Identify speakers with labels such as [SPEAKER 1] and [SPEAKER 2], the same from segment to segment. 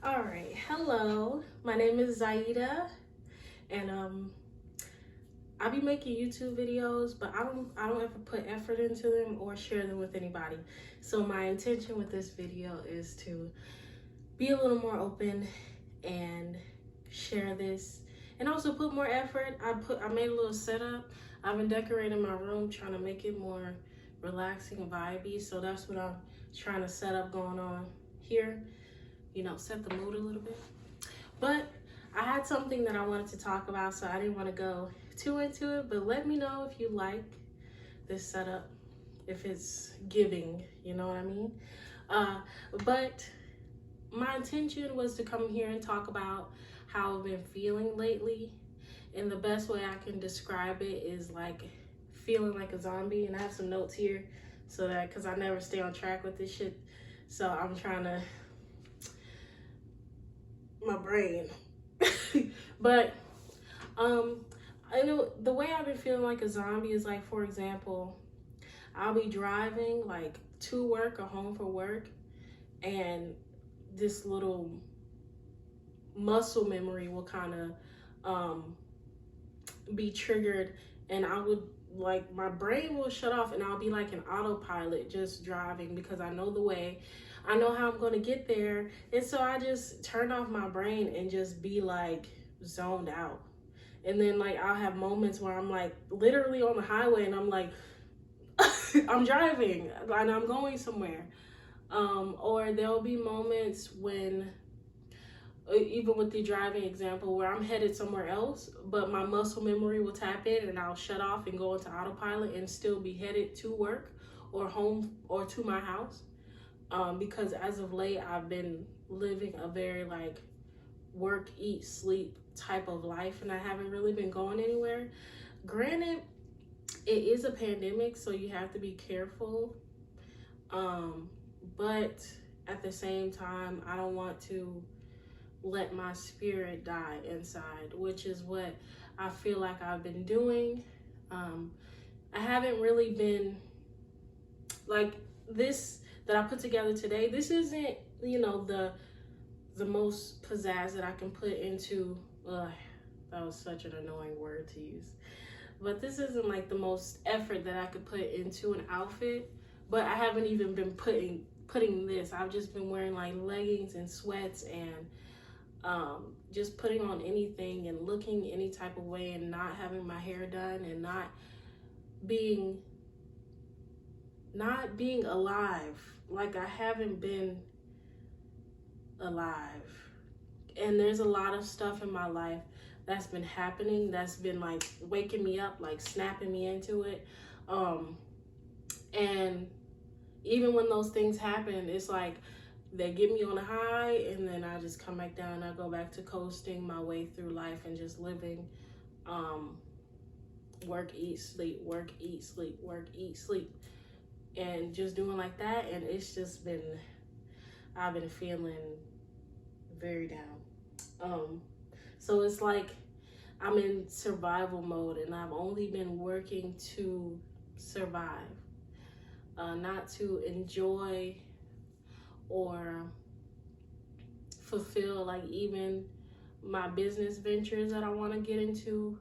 [SPEAKER 1] All right, hello. My name is Zaida, and I'll be making YouTube videos, but I don't ever put effort into them or share them with anybody. So my intention with this video is to be a little more open and share this, and also put more effort. I made a little setup. I've been decorating my room, trying to make it more relaxing and vibey. So that's what I'm trying to set up going on here. You know, set the mood a little bit. But I had something that I wanted to talk about, so I didn't want to go too into it. But let me know if you like this setup, if it's giving, you know what I mean? But my intention was to come here and talk about how I've been feeling lately. And the best way I can describe it is like feeling like a zombie. And I have some notes here so that, because I never stay on track with this shit. So I'm trying to, my brain. But I know the way I've been feeling like a zombie is like, for example, I'll be driving like to work or home from work, and this little muscle memory will kind of be triggered, and I would like, my brain will shut off and I'll be like an autopilot just driving, because I know the way, I know how I'm going to get there. And so I just turn off my brain and just be like zoned out. And then like I'll have moments where I'm like literally on the highway and I'm like I'm driving and I'm going somewhere. Or there'll be moments when, even with the driving example, where I'm headed somewhere else, but my muscle memory will tap in and I'll shut off and go into autopilot and still be headed to work or home or to my house. Because as of late, I've been living a very like work, eat, sleep type of life, and I haven't really been going anywhere. Granted, it is a pandemic, so you have to be careful. But at the same time, I don't want to let my spirit die inside, which is what I feel like I've been doing. I haven't really been like this that I put together today. This isn't, you know, the most pizzazz that I can put into, that was such an annoying word to use. But this isn't like the most effort that I could put into an outfit. But I haven't even been putting this. I've just been wearing like leggings and sweats and just putting on anything and looking any type of way and not having my hair done and not being alive. Like I haven't been alive. And there's a lot of stuff in my life that's been happening, that's been like waking me up, like snapping me into it. And even when those things happen, it's like they get me on a high and then I just come back down and I go back to coasting my way through life and just living work, eat, sleep, work, eat, sleep, work, eat, sleep, and just doing like that. And it's just been, I've been feeling very down. So it's like I'm in survival mode and I've only been working to survive, not to enjoy or fulfill like even my business ventures that I want to get into.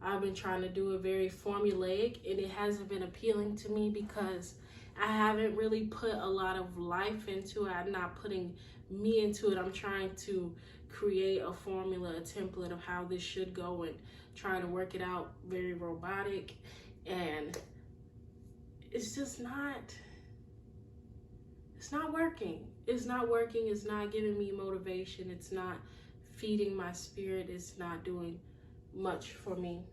[SPEAKER 1] I've been trying to do it very formulaic, and it hasn't been appealing to me because I haven't really put a lot of life into it. I'm not putting me into it. I'm trying to create a formula, a template of how this should go, and trying to work it out very robotic. And it's just not, it's not working. It's not working. It's not giving me motivation. It's not feeding my spirit. It's not doing much for me.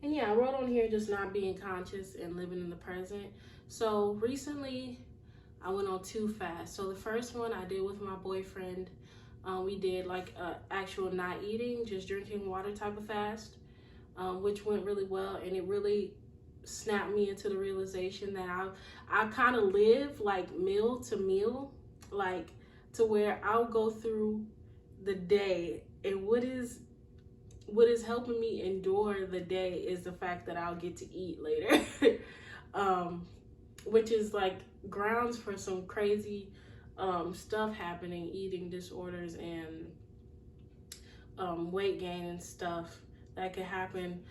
[SPEAKER 1] And yeah, I wrote on here just not being conscious and living in the present. So recently I went on 2 fasts. So the first one I did with my boyfriend. We did like a actual not eating, just drinking water type of fast, which went really well. And it really snapped me into the realization that I kind of live like meal to meal, like to where I'll go through the day, and what is helping me endure the day is the fact that I'll get to eat later. Which is like grounds for some crazy stuff happening, eating disorders and weight gain and stuff that could happen,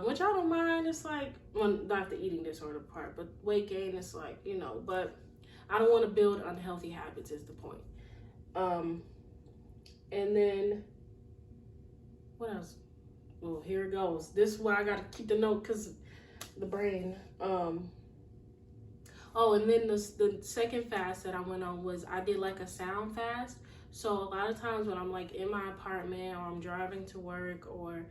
[SPEAKER 1] which I don't mind. It's like, well, not the eating disorder part, but weight gain is like, but I don't want to build unhealthy habits is the point. And then what else? Well, here it goes. This is why I gotta keep the note because the brain. Oh, and then the second fast that I went on was I did like a sound fast. So a lot of times when I'm like in my apartment or I'm driving to work or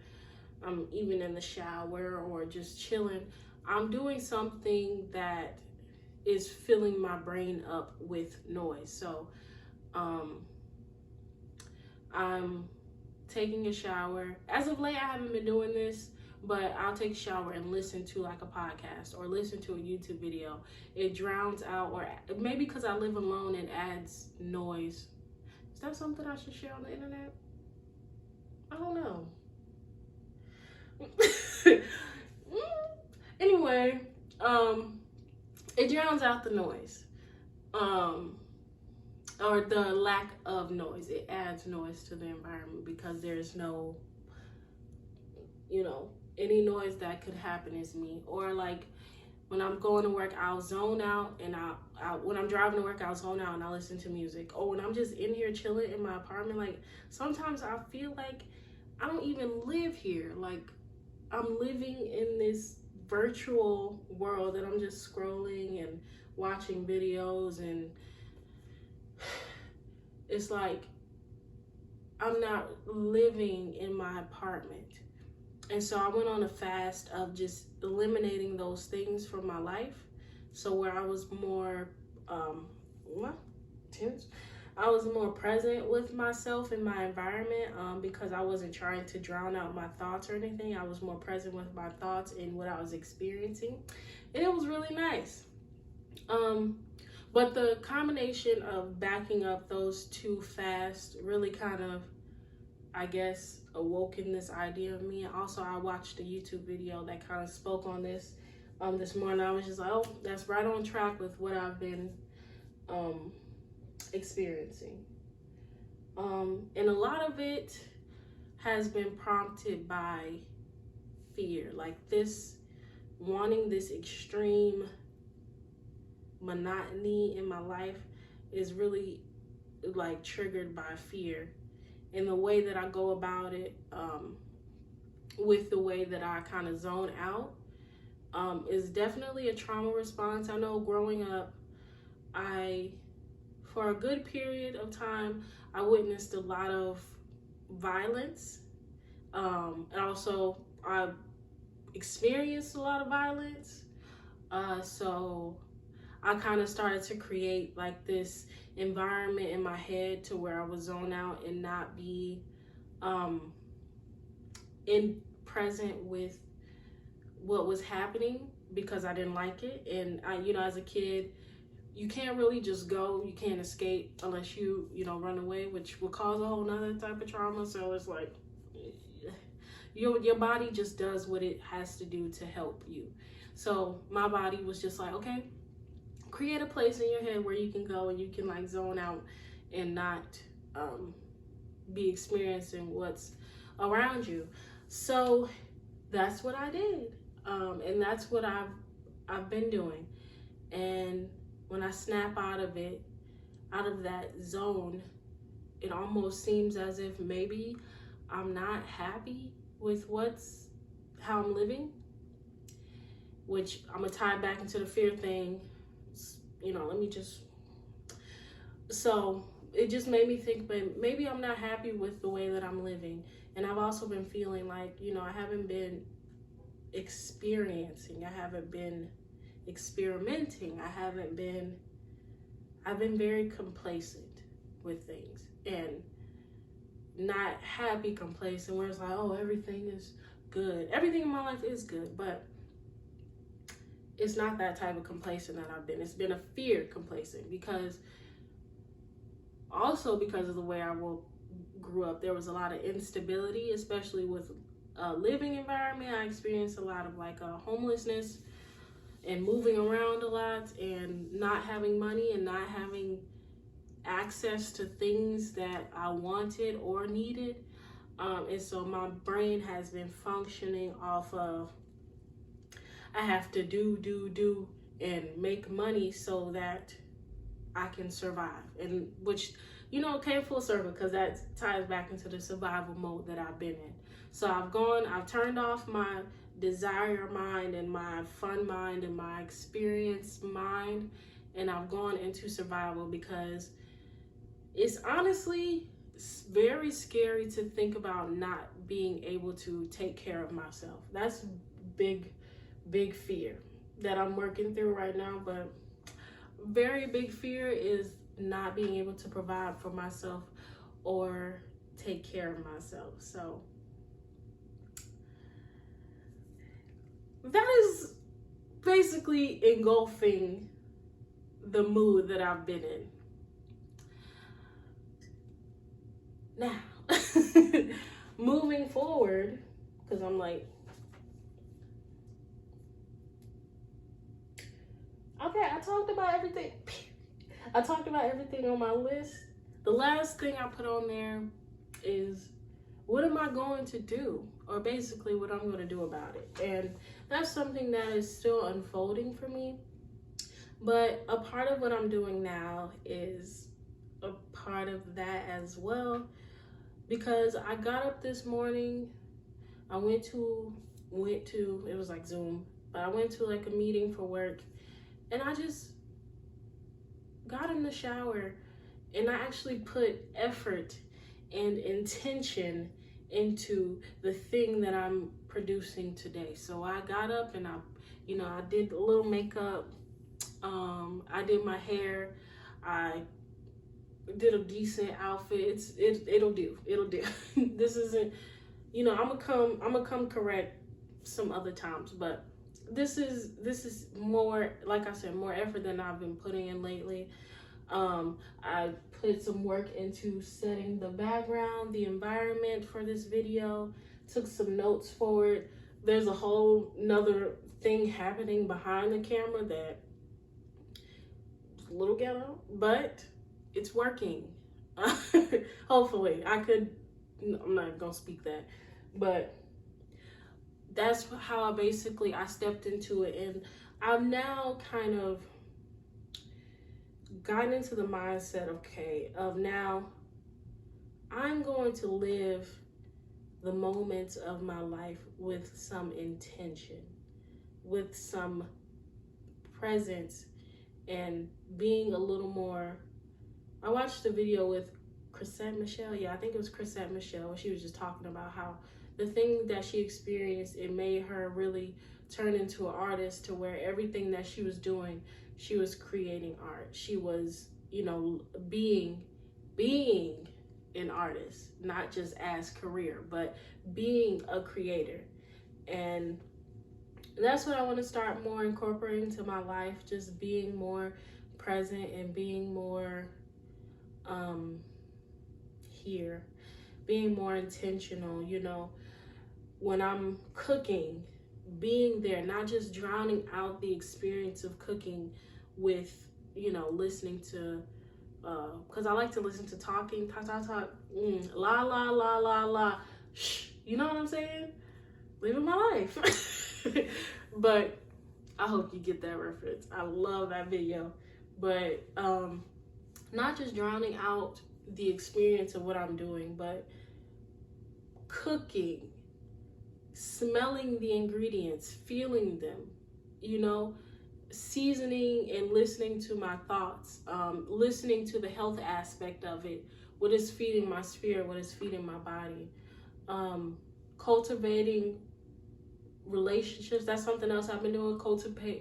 [SPEAKER 1] I'm even in the shower or just chilling, I'm doing something that is filling my brain up with noise. So I'm taking a shower. As of late, I haven't been doing this, but I'll take a shower and listen to like a podcast or listen to a YouTube video. It drowns out, or maybe because I live alone, it adds noise. Is that something I should share on the internet? I don't know. Anyway, it drowns out the noise. Or the lack of noise. It adds noise to the environment because there's no, any noise that could happen is me. Or like when I'm going to work, I'll zone out, and when I'm driving to work, I'll zone out and I'll listen to music. Or when I'm just in here chilling in my apartment, like sometimes I feel like I don't even live here. Like I'm living in this virtual world that I'm just scrolling and watching videos, and it's like I'm not living in my apartment. And so I went on a fast of just eliminating those things from my life. So where I was more I was more present with myself and my environment, because I wasn't trying to drown out my thoughts or anything. I was more present with my thoughts and what I was experiencing. And it was really nice. But the combination of backing up those two fasts really kind of, I guess, awoken this idea of me. Also, I watched a YouTube video that kind of spoke on this this morning. I was just like, oh, that's right on track with what I've been experiencing. And a lot of it has been prompted by fear, like this wanting this extreme monotony in my life is really like triggered by fear. And the way that I go about it, with the way that I kind of zone out, is definitely a trauma response. I know growing up, for a good period of time, I witnessed a lot of violence. And also I experienced a lot of violence. So I kind of started to create like this environment in my head to where I would zone out and not be in present with what was happening because I didn't like it. And I, as a kid, you can't really just go, you can't escape unless you run away, which will cause a whole nother type of trauma. So it's like your body just does what it has to do to help you. So my body was just like, okay, create a place in your head where you can go and you can like zone out and not be experiencing what's around you. So that's what I did, and that's what I've been doing. And when I snap out of that zone, it almost seems as if maybe I'm not happy with how I'm living, which I'm gonna tie back into the fear thing. So it just made me think, but maybe I'm not happy with the way that I'm living. And I've also been feeling like, I haven't been experiencing, I haven't been experimenting, I've been very complacent with things and not happy complacent where it's like, oh, everything is good. Everything in my life is good, but it's not that type of complacent that I've been. It's been a fear complacent because of the way I grew up. There was a lot of instability, especially with a living environment. I experienced a lot of homelessness and moving around a lot and not having money and not having access to things that I wanted or needed. And so my brain has been functioning off of, I have to do, and make money so that I can survive. And which, came full circle because that ties back into the survival mode that I've been in. So I've turned off my desire mind and my fun mind and my experience mind, and I've gone into survival because it's honestly very scary to think about not being able to take care of myself. That's big fear that I'm working through right now, but very big fear is not being able to provide for myself or take care of myself. So that is basically engulfing the mood that I've been in. Now, moving forward, because I'm like, okay, I talked about everything. I talked about everything on my list. The last thing I put on there is, what am I going to do? Or basically what I'm going to do about it. And that's something that is still unfolding for me. But a part of what I'm doing now is a part of that as well. Because I got up this morning, I went to, it was like Zoom, but I went to like a meeting for work, and I just got in the shower and I actually put effort and intention into the thing that I'm producing today. So I got up and I did a little makeup, I did my hair, I did a decent outfit. It'll do. This isn't, I'm gonna come correct some other times, but this is more, like I said, more effort than I've been putting in lately. I put some work into setting the background, the environment for this video, took some notes for it. There's a whole nother thing happening behind the camera that is a little ghetto, but it's working. Hopefully. I'm not gonna speak that, but that's how I stepped into it. And I've now kind of gotten into the mindset, of now I'm going to live the moments of my life with some intention, with some presence, and being a little more. I watched a video with Chrisette Michelle. Yeah, I think it was Chrisette Michelle. She was just talking about how the thing that she experienced, it made her really turn into an artist, to where everything that she was doing, she was creating art. She was, being an artist, not just as career, but being a creator. And that's what I want to start more incorporating to my life, just being more present and being more here, being more intentional, when I'm cooking, being there, not just drowning out the experience of cooking with, listening to, because I like to listen to talk, la, la, la, la, la, shh, you know what I'm saying? Living my life. But I hope you get that reference. I love that video. But not just drowning out the experience of what I'm doing, but cooking, smelling the ingredients, feeling them, seasoning and listening to my thoughts, listening to the health aspect of it, what is feeding my spirit, what is feeding my body, cultivating relationships. That's something else I've been doing,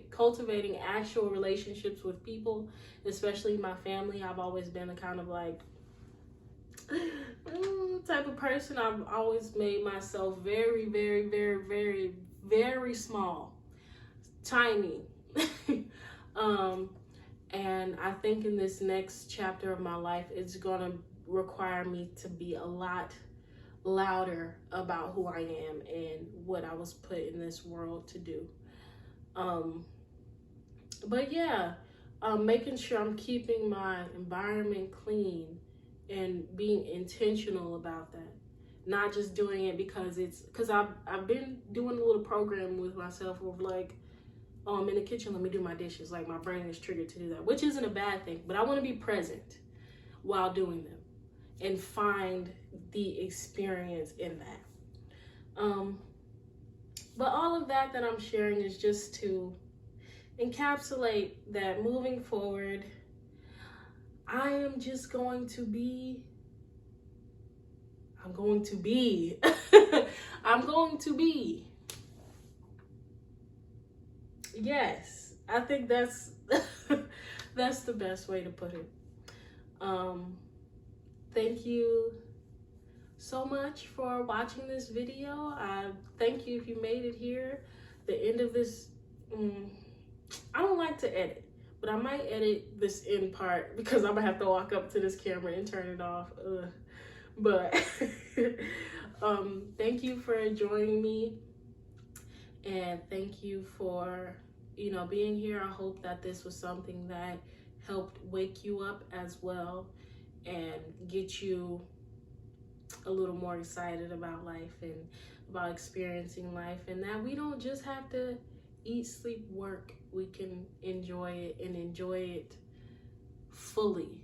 [SPEAKER 1] cultivating actual relationships with people, especially my family. I've always been a kind of like type of person. I've always made myself very, very, very, very, very small, tiny. And I think in this next chapter of my life, it's gonna require me to be a lot louder about who I am and what I was put in this world to do. But yeah, making sure I'm keeping my environment clean and being intentional about that. Not just doing it because I've been doing a little program with myself of like, oh, I'm in the kitchen, let me do my dishes. Like my brain is triggered to do that, which isn't a bad thing, but I want to be present while doing them and find the experience in that. But all of that I'm sharing is just to encapsulate that moving forward, I am just going to be, I'm going to be, I'm going to be. Yes, I think that's that's the best way to put it. Thank you so much for watching this video. I thank you if you made it here. The end of this, I don't like to edit, but I might edit this end part because I'm gonna have to walk up to this camera and turn it off. But thank you for joining me, and thank you for being here. I hope that this was something that helped wake you up as well and get you a little more excited about life and about experiencing life, and that we don't just have to eat, sleep, work. We can enjoy it and enjoy it fully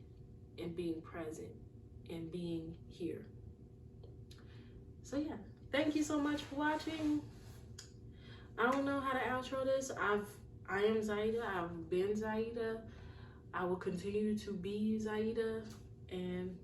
[SPEAKER 1] and being present and being here. So yeah, thank you so much for watching. I don't know how to outro this. I am Zaida. I've been Zaida. I will continue to be Zaida, and